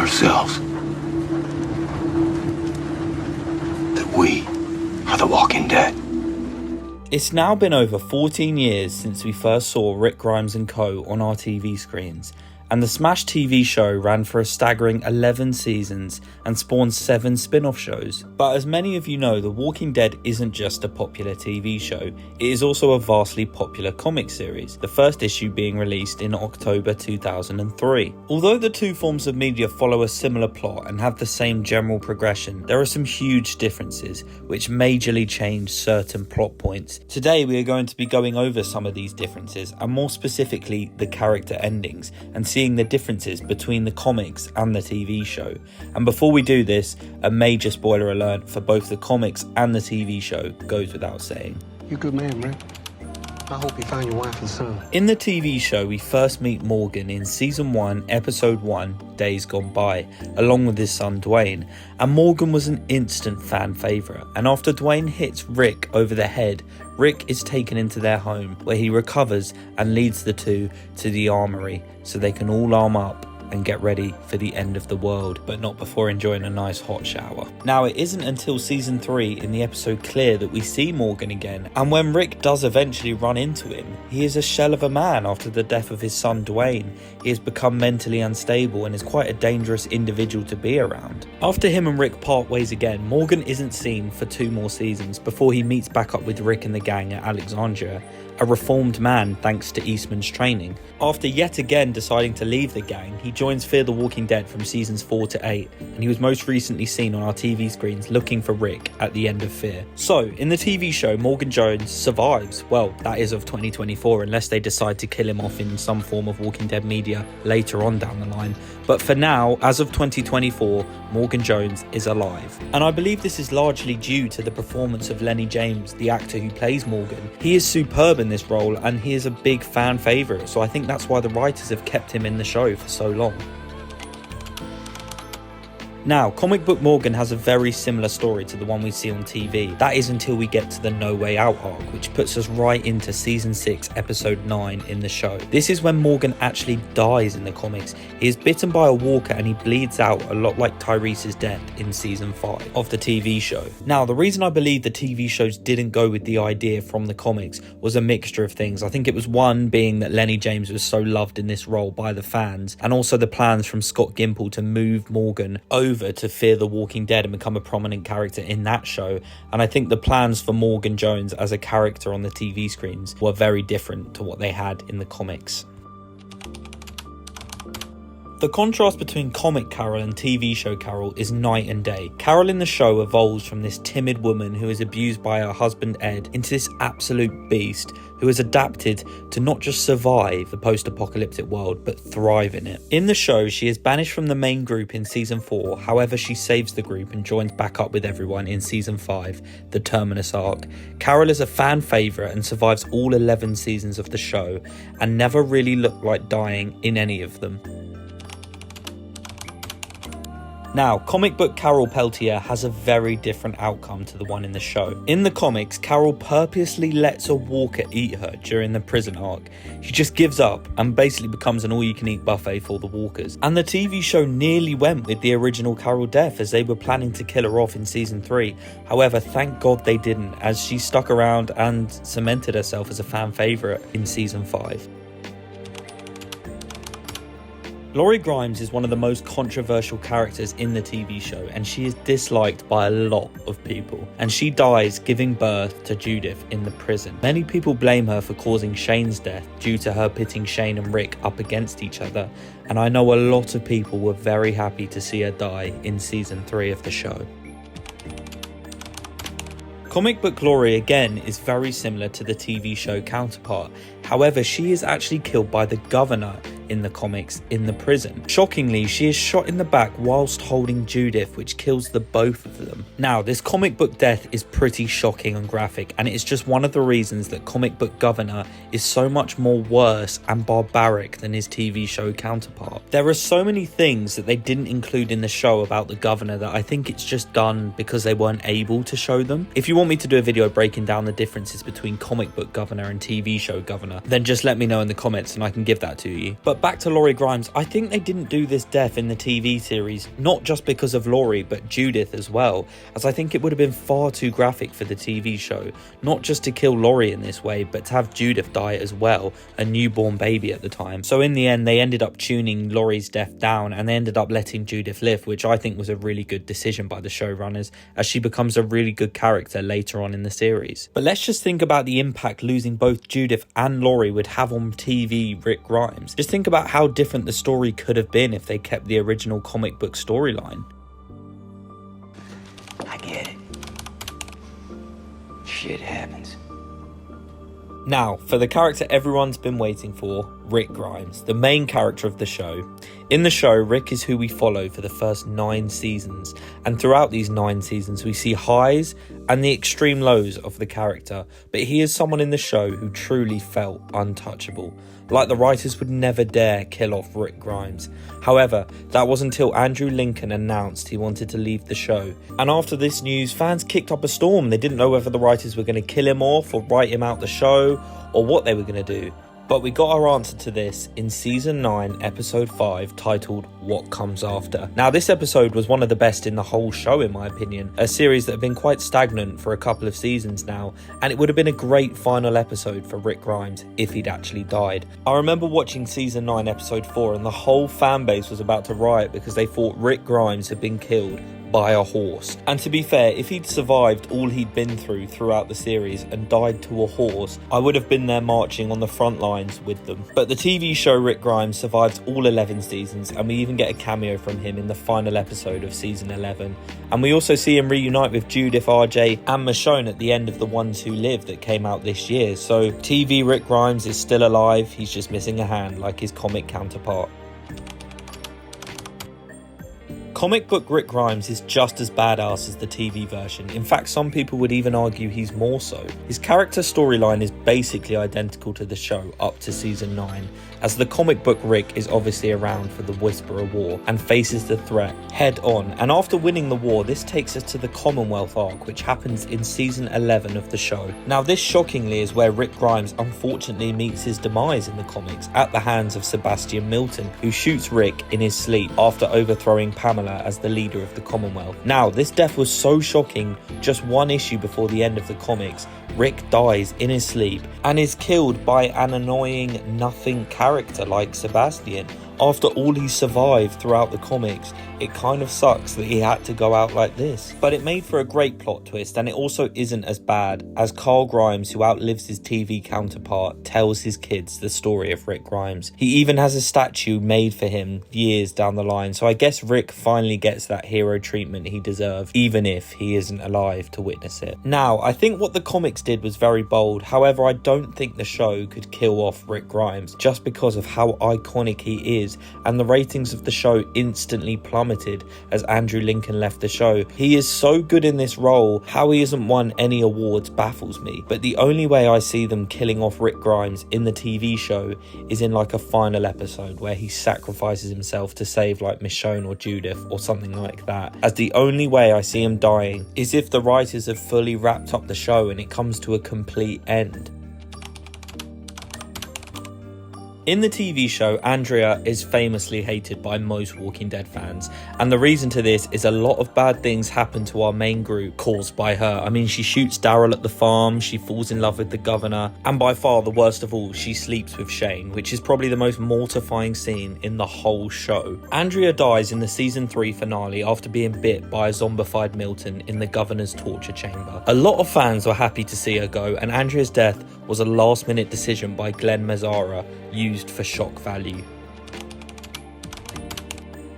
ourselves that we are the Walking Dead. It's now been over 14 years since we first saw Rick Grimes and co. on our TV screens, and the Smash TV show ran for a staggering 11 seasons and spawned 7 spin-off shows. But as many of you know, The Walking Dead isn't just a popular TV show, it is also a vastly popular comic series, the first issue being released in October 2003. Although the two forms of media follow a similar plot and have the same general progression, there are some huge differences which majorly change certain plot points. Today we are going to be going over some of these differences, and more specifically the character endings, and seeing the differences between the comics and the TV show. And before we do this, a major spoiler alert for both the comics and the TV show goes without saying. You good man, Rick. I hope you find your wife and son. In the TV show, we first meet Morgan in Season 1, Episode 1, Days Gone By, along with his son Dwayne, and Morgan was an instant fan favourite, and after Dwayne hits Rick over the head, Rick is taken into their home, where he recovers and leads the two to the armory, so they can all arm up and get ready for the end of the world, but not before enjoying a nice hot shower. Now, it isn't until Season 3 in the episode Clear that we see Morgan again, and when Rick does eventually run into him, he is a shell of a man after the death of his son Dwayne. He has become mentally unstable and is quite a dangerous individual to be around. After him and Rick part ways again, Morgan isn't seen for 2 more seasons before he meets back up with Rick and the gang at Alexandria, a reformed man thanks to Eastman's training. After yet again deciding to leave the gang, he joins Fear the Walking Dead from seasons 4 to 8, and he was most recently seen on our TV screens looking for Rick at the end of Fear. So, in the TV show, Morgan Jones survives, well, that is of 2024, unless they decide to kill him off in some form of Walking Dead media later on down the line. But for now, as of 2024, Morgan Jones is alive. And I believe this is largely due to the performance of Lenny James, the actor who plays Morgan. He is superb in this role, and he is a big fan favourite, so I think that's why the writers have kept him in the show for so long. Now, comic book Morgan has a very similar story to the one we see on TV. That is until we get to the No Way Out arc, which puts us right into Season 6, Episode 9 in the show. This is when Morgan actually dies in the comics. He is bitten by a walker and he bleeds out a lot like Tyrese's death in Season 5 of the TV show. Now, the reason I believe the TV shows didn't go with the idea from the comics was a mixture of things. I think it was one being that Lenny James was so loved in this role by the fans, and also the plans from Scott Gimple to move Morgan over to Fear the Walking Dead and become a prominent character in that show. And I think the plans for Morgan Jones as a character on the TV screens were very different to what they had in the comics. The contrast between comic Carol and TV show Carol is night and day. Carol in the show evolves from this timid woman who is abused by her husband Ed into this absolute beast who has adapted to not just survive the post-apocalyptic world but thrive in it. In the show, she is banished from the main group in Season 4, however she saves the group and joins back up with everyone in Season 5, the Terminus arc. Carol is a fan favourite and survives all 11 seasons of the show and never really looked like dying in any of them. Now, comic book Carol Peltier has a very different outcome to the one in the show. In the comics, Carol purposely lets a walker eat her during the prison arc. She just gives up and basically becomes an all-you-can-eat buffet for the walkers. And the TV show nearly went with the original Carol death, as they were planning to kill her off in Season 3. However, thank God they didn't, as she stuck around and cemented herself as a fan favourite in Season 5. Laurie Grimes is one of the most controversial characters in the TV show, and she is disliked by a lot of people. And she dies giving birth to Judith in the prison. Many people blame her for causing Shane's death due to her pitting Shane and Rick up against each other, and I know a lot of people were very happy to see her die in Season 3 of the show. Comic book Laurie again is very similar to the TV show counterpart. However, she is actually killed by the governor in the comics in the prison. Shockingly, she is shot in the back whilst holding Judith, which kills the both of them. Now, this comic book death is pretty shocking and graphic, and it's just one of the reasons that comic book Governor is so much more worse and barbaric than his TV show counterpart. There are so many things that they didn't include in the show about the Governor that I think it's just done because they weren't able to show them. If you want me to do a video breaking down the differences between comic book Governor and TV show Governor, similar, then just let me know in the comments and I can give that to you. But back to Laurie Grimes, I think they didn't do this death in the TV series, not just because of Laurie, but Judith as well, as I think it would have been far too graphic for the TV show, not just to kill Laurie in this way, but to have Judith die as well, a newborn baby at the time. So in the end, they ended up tuning Laurie's death down and they ended up letting Judith live, which I think was a really good decision by the showrunners, as she becomes a really good character later on in the series. But let's just think about the impact losing both Judith and Laurie would have on TV Rick Grimes. Just think about how different the story could have been if they kept the original comic book storyline. I get it. Shit happens. Now, for the character everyone's been waiting for, Rick Grimes, the main character of the show. In the show, Rick is who we follow for the first 9 seasons, and throughout these 9 seasons we see highs and the extreme lows of the character, but he is someone in the show who truly felt untouchable. Like the writers would never dare kill off Rick Grimes. However, that was until Andrew Lincoln announced he wanted to leave the show. And after this news, fans kicked up a storm. They didn't know whether the writers were going to kill him off or write him out the show or what they were going to do. But we got our answer to this in season 9 episode 5, titled What Comes After. Now this episode was one of the best in the whole show in my opinion, a series that had been quite stagnant for a couple of seasons now, and it would have been a great final episode for Rick Grimes if he'd actually died. I remember watching season 9 episode 4 and the whole fan base was about to riot because they thought Rick Grimes had been killed by a horse. And to be fair, if he'd survived all he'd been through throughout the series and died to a horse, I would have been there marching on the front lines with them. But the TV show Rick Grimes survives all 11 seasons, and we even get a cameo from him in the final episode of season 11. And we also see him reunite with Judith, RJ and Michonne at the end of The Ones Who Live that came out this year. So TV Rick Grimes is still alive, he's just missing a hand like his comic counterpart. Comic book Rick Grimes is just as badass as the TV version. In fact, some people would even argue he's more so. His character storyline is basically identical to the show up to season 9, as the comic book Rick is obviously around for the Whisperer War and faces the threat head on. And after winning the war, this takes us to the Commonwealth arc, which happens in season 11 of the show. Now this shockingly is where Rick Grimes unfortunately meets his demise in the comics at the hands of Sebastian Milton, who shoots Rick in his sleep after overthrowing Pamela as the leader of the Commonwealth. Now this death was so shocking, just one issue before the end of the comics, Rick dies in his sleep and is killed by an annoying nothing character like Sebastian. After all he survived throughout the comics, it kind of sucks that he had to go out like this. But it made for a great plot twist, and it also isn't as bad, as Carl Grimes, who outlives his TV counterpart, tells his kids the story of Rick Grimes. He even has a statue made for him years down the line, so I guess Rick finally gets that hero treatment he deserved, even if he isn't alive to witness it. Now, I think what the comics did was very bold, however I don't think the show could kill off Rick Grimes, just because of how iconic he is, and the ratings of the show instantly plummeted as Andrew Lincoln left the show. He is so good in this role, how he hasn't won any awards baffles me, but the only way I see them killing off Rick Grimes in the TV show is in like a final episode where he sacrifices himself to save like Michonne or Judith or something like that, as the only way I see him dying is if the writers have fully wrapped up the show and it comes to a complete end. In the TV show, Andrea is famously hated by most Walking Dead fans, and the reason to this is a lot of bad things happen to our main group caused by her. I mean, she shoots Daryl at the farm, she falls in love with the governor, and by far the worst of all, she sleeps with Shane, which is probably the most mortifying scene in the whole show. Andrea dies in the season 3 finale after being bit by a zombified Milton in the governor's torture chamber. A lot of fans were happy to see her go, and Andrea's death was a last-minute decision by Glenn Mazzara, used for shock value.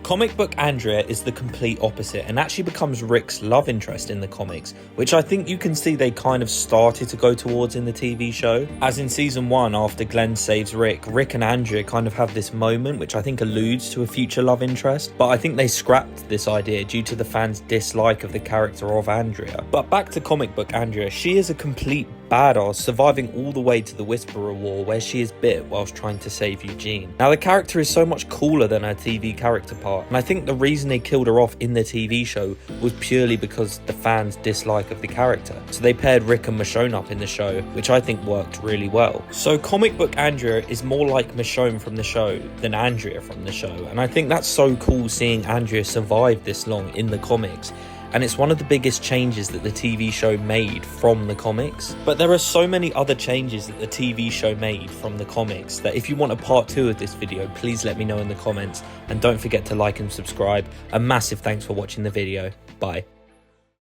Comic book Andrea is the complete opposite and actually becomes Rick's love interest in the comics, which I think you can see they kind of started to go towards in the TV show. As in season 1, after Glenn saves Rick and Andrea kind of have this moment which I think alludes to a future love interest, but I think they scrapped this idea due to the fans' dislike of the character of Andrea. But back to comic book Andrea, she is a complete badass, surviving all the way to the Whisperer War where she is bit whilst trying to save Eugene. Now the character is so much cooler than her TV character part, and I think the reason they killed her off in the TV show was purely because the fans' dislike of the character. So they paired Rick and Michonne up in the show, which I think worked really well. So comic book Andrea is more like Michonne from the show than Andrea from the show, and I think that's so cool seeing Andrea survive this long in the comics. And it's one of the biggest changes that the TV show made from the comics. But there are so many other changes that the TV show made from the comics that if you want a part 2 of this video, please let me know in the comments, and don't forget to like and subscribe. A massive thanks for watching the video. Bye.